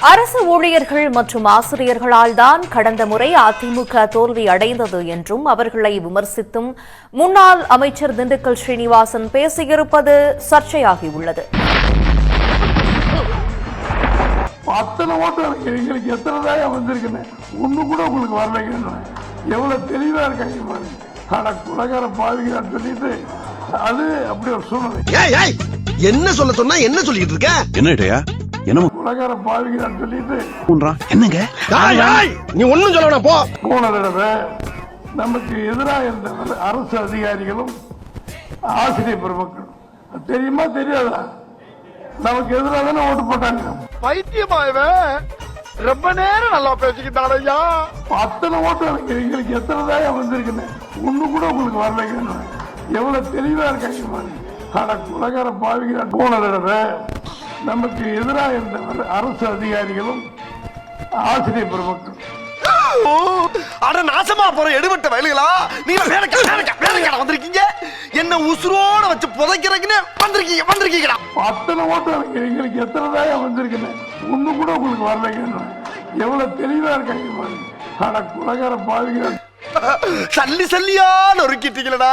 அரசு ஊழியர்கள் மற்றும் ஆசிரியர்களால் தான் கடந்த முறை அதிமுக தோல்வி அடைந்தது என்றும் அவர்களை விமர்சித்தும் முன்னாள் அமைச்சர் திண்டுக்கல் ஸ்ரீனிவாசன் பேசியிருப்பது சர்ச்சையாகியுள்ளது. அத்தனை ஓட்டு எங்களுக்கு எத்தனை வந்திருக்குன்னு ஒண்ணு கூட உங்களுக்கு வரலைங்க. எவ்வளவு தெளிவா இருக்காங்க. ஆனா குலகார பாவிக்கிறான்னு சொல்லிட்டு அது அப்படி ஒரு சூழ்நிலை. என்ன சொல்ல சொன்னா என்ன சொல்லிட்டு இருக்க? என்னடா என்ன குலகார பாவிக்கிறான்னு சொல்லிட்டு என்னங்க நீ ஒண்ணும் சொல்ல போ. போன தடவை நமக்கு எதிராக இருந்த அரசு அதிகாரிகளும் ஆசிரியர் பெருமக்களும் தெரியுமா தெரியாதா நமக்கு எதிராக தானே ஓட்டு போட்டாங்க. பைத்தியமாயவன் ரொம்ப நேரம் நல்லா பேசிக்கிட்டாரையா. அத்தனை ஓட்டு எங்களுக்கு எத்தனை வந்திருக்குன்னு ஒண்ணு கூட உங்களுக்கு வரலைங்க. எவ்வளவு தெளிவா இருக்காங்க. ஆனா குலகார பாவிக்கிறான். போன தடவை நமக்கு எதிராக இருந்த அரசு அதிகாரிகளும் ஆசிரியர் பெருமக்களும் அட நாசமா போற எடுபட்ட வயலுகளா நீங்க வேலைக்கார வந்திருக்கீங்க. என்ன உசுரோட வச்சு புதைக்கிறீங்கன்னு வந்திருக்கீங்களா. அத்தனை ஓட்டு எங்களுக்கு எத்தனை வந்திருக்குன்னு ஒண்ணு கூட உங்களுக்கு வரலைங்க. எவ்வளவு தெளிவா இருக்காங்க. ஆனா குலகார பாவிக்கிறான். சல்லி சல்லியா நொறுக்கிட்டீங்களா.